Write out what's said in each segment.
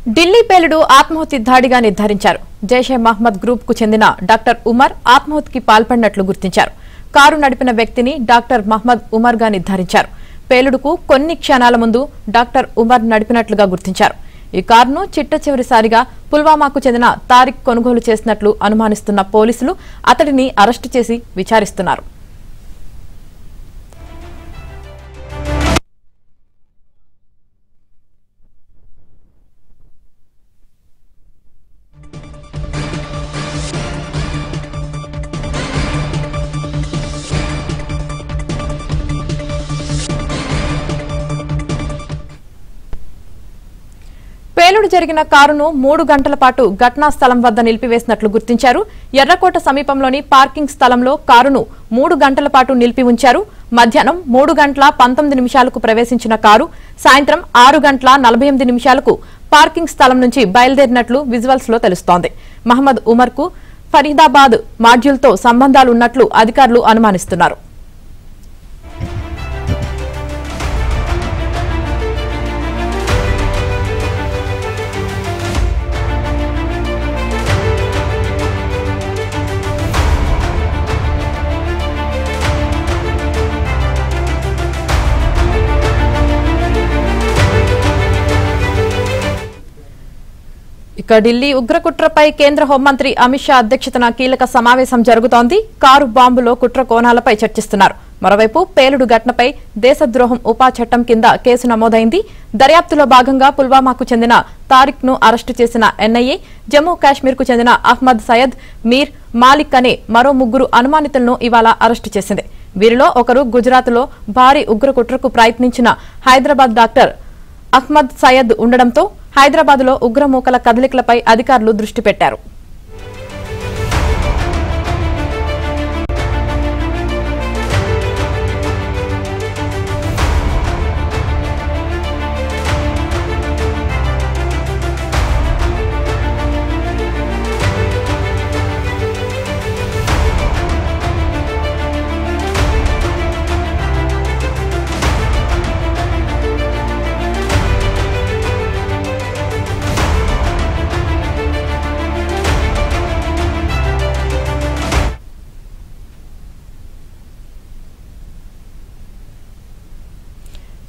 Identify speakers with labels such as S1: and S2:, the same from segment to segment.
S1: ఢిల్లీ పేలుడు ఆత్మహత్య దాడిగా నిర్ధారించారు. జైషే మహ్మద్ గ్రూప్ కు చెందిన డాక్టర్ ఉమర్ ఆత్మహత్యకి పాల్పడినట్లు గుర్తించారు. కారు నడిపిన వ్యక్తిని డాక్టర్ మహ్మద్ ఉమర్ గా నిర్ధారించారు. పేలుడుకు కొన్ని క్షణాల ముందు డాక్టర్ ఉమర్ నడిపినట్లుగా గుర్తించారు. ఈ కారును చిట్టచివరిసారిగా పుల్వామాకు చెందిన తారిక్ కొనుగోలు చేసినట్లు అనుమానిస్తున్న పోలీసులు అతడిని అరెస్టు చేసి విచారిస్తున్నారు. పేలుడు జరిగిన కారును 3 గంటల పాటు ఘటనా స్థలం వద్ద నిలిపివేసినట్లు గుర్తించారు. ఎర్రకోట సమీపంలోని పార్కింగ్ స్థలంలో కారును 3 గంటల పాటు నిలిపి ఉంచారు. మధ్యాహ్నం 3 గంటల 19 నిమిషాలకు ప్రవేశించిన కారు సాయంత్రం 6 గంటల 48 నిమిషాలకు పార్కింగ్ స్థలం నుంచి బయలుదేరినట్లు విజువల్స్ లో తెలుస్తోంది. మహ్మద్ ఉమర్ కు ఫరీదాబాద్ మాడ్యూల్తో సంబంధాలున్నట్లు అధికారులు అనుమానిస్తున్నారు. ఇక ఢిల్లీ ఉగ్రకుట్రపై కేంద్ర హోంమంత్రి అమిత్ షా అధ్యక్షతన కీలక సమావేశం జరుగుతోంది. కారు బాంబులో కుట్ర కోణాలపై చర్చిస్తున్నారు. మరోవైపు పేలుడు ఘటనపై దేశద్రోహం ఉపా చట్టం కింద కేసు నమోదైంది. దర్యాప్తులో భాగంగా పుల్వామాకు చెందిన తారిక్ ను అరెస్టు చేసిన ఎన్ఐఏ జమ్మూ కాశ్మీర్ కు చెందిన అహ్మద్ సయద్, మీర్, మాలిక్ అనే మరో 3 అనుమానితులను ఇవాళ అరెస్టు చేసింది. వీరిలో ఒకరు గుజరాత్ లో భారీ ఉగ్రకుట్రకు ప్రయత్నించిన హైదరాబాద్ డాక్టర్ అహ్మద్ సయద్ ఉండడంతో హైదరాబాద్ లో ఉగ్రమూకల కదలికలపై అధికారులు దృష్టి పెట్టారు.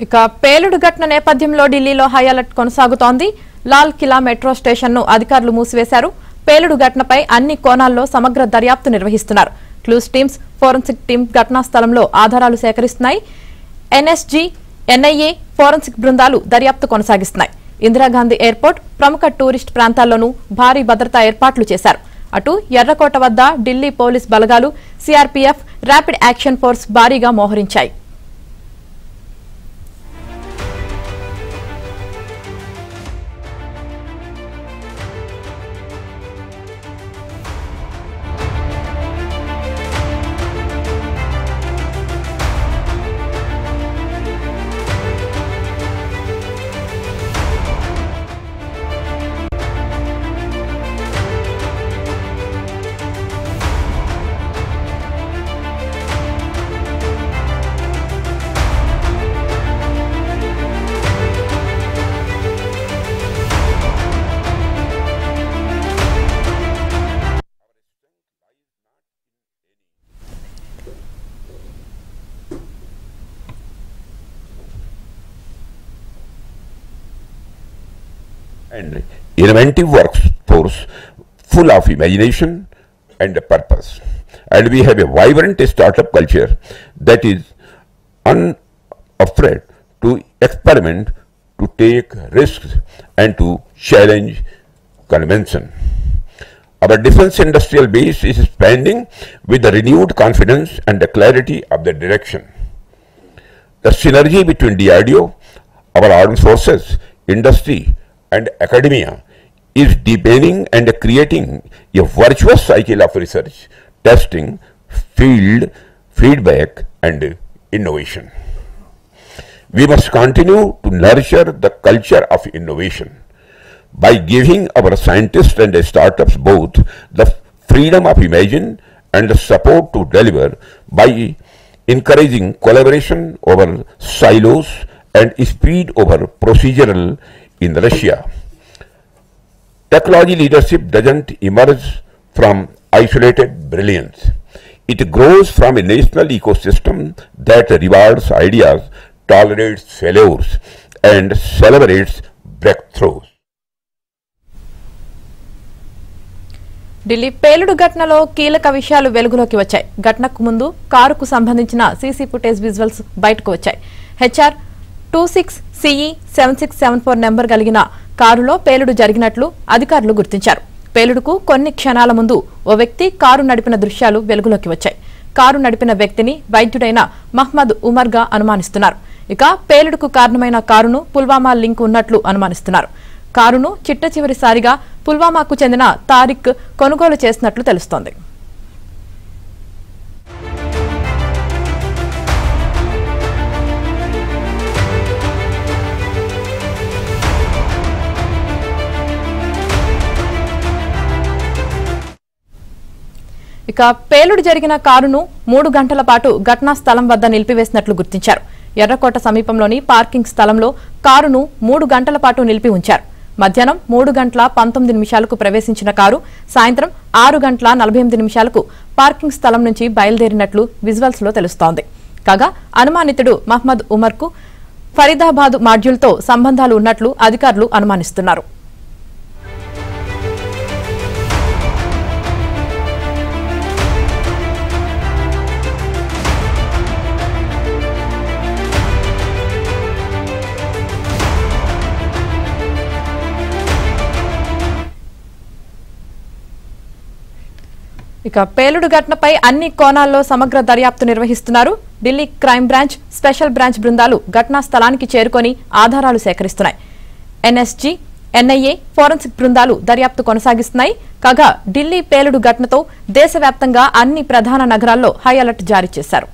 S1: ఇక పేలుడు ఘటన నేపథ్యంలో ఢిల్లీలో హై అలర్ట్ కొనసాగుతోంది. లాల్ కిలా మెట్రో స్టేషన్ ను అధికారులు మూసివేశారు. పేలుడు ఘటనపై అన్ని కోణాల్లో సమగ్ర దర్యాప్తు నిర్వహిస్తున్నారు. క్లూస్ టీమ్స్, ఫోరెన్సిక్ టీమ్ ఘటనా స్థలంలో ఆధారాలు సేకరిస్తున్నాయి. ఎన్ఎస్జీ, ఎన్ఐఏ, ఫోరెన్సిక్ బృందాలు దర్యాప్తు కొనసాగిస్తున్నాయి. ఇందిరాగాంధీ ఎయిర్పోర్ట్, ప్రముఖ టూరిస్ట్ ప్రాంతాల్లోనూ భారీ భద్రతా ఏర్పాట్లు చేశారు. అటు ఎర్రకోట వద్ద ఢిల్లీ పోలీస్ బలగాలు, సిఆర్పీఎఫ్, ర్యాపిడ్ యాక్షన్ ఫోర్స్ భారీగా మోహరించాయి.
S2: And inventive workforce full of imagination and purpose. And we have a vibrant startup culture that is unafraid to experiment, to take risks and to challenge convention. Our defense industrial base is expanding with the renewed confidence and the clarity of the direction. The synergy between DRDO, our armed forces, industry and academia is deepening and creating a virtuous cycle of research, testing, field feedback and innovation. We must continue to nurture the culture of innovation by giving our scientists and startups both the freedom of imagine and the support to deliver, by encouraging collaboration over silos and speed over procedural in Russia. Technology leadership doesn't emerge from isolated brilliance. It grows from a national ecosystem that rewards ideas, tolerates failures, and celebrates breakthroughs.
S1: Delhi పేలుడు ఘటనలో కీలక విషయాలు వెలుగులోకి వచ్చాయి. ఘటనకు ముందు కారుకు సంబంధించిన సీసీ ఫుటేజ్ విజువల్స్ బయటకు వచ్చాయి. హెచ్ఆర్ 26CE7674 నెంబర్ కలిగిన కారులో పేలుడు జరిగినట్లు అధికారులు గుర్తించారు. పేలుడుకు కొన్ని క్షణాల ముందు ఓ వ్యక్తి కారు నడిపిన దృశ్యాలు వెలుగులోకి వచ్చాయి. కారు నడిపిన వ్యక్తిని వైద్యుడైన మహ్మద్ ఉమర్గా అనుమానిస్తున్నారు. ఇక పేలుడుకు కారణమైన కారును పుల్వామా లింక్ ఉన్నట్లు అనుమానిస్తున్నారు. కారును చిట్టచివరిసారిగా పుల్వామాకు చెందిన తారిక్ కొనుగోలు చేసినట్లు తెలుస్తోంది. ఇక పేలుడు జరిగిన కారును 3 గంటల పాటు ఘటనా స్థలం వద్ద నిలిపివేసినట్లు గుర్తించారు. ఎర్రకోట సమీపంలోని పార్కింగ్ స్థలంలో కారును 3 గంటల పాటు నిలిపి ఉంచారు. మధ్యాహ్నం 3:19 ప్రవేశించిన కారు సాయంత్రం 6:48 పార్కింగ్ స్థలం నుంచి బయలుదేరినట్లు విజువల్స్ లో తెలుస్తోంది. కాగా అనుమానితుడు మహ్మద్ ఉమర్ కు ఫరీదాబాద్ మాడ్యూల్తో సంబంధాలు ఉన్నట్లు అధికారులు అనుమానిస్తున్నారు. ఇక పేలుడు ఘటనపై అన్ని కోణాల్లో సమగ్ర దర్యాప్తు నిర్వహిస్తున్నారు. Delhi crime branch, special branch బృందాలు ఘటనా స్థలానికి చేరుకొని ఆధారాలు సేకరిస్తున్నాయి. ఎన్ఎస్జీ, ఎన్ఐఏ, ఫోరెన్సిక్ బృందాలు దర్యాప్తు కొనసాగిస్తున్నాయి. కాగా ఢిల్లీ పేలుడు ఘటనతో దేశవ్యాప్తంగా అన్ని ప్రధాన నగరాల్లో హై అలర్ట్ జారీ చేశారు.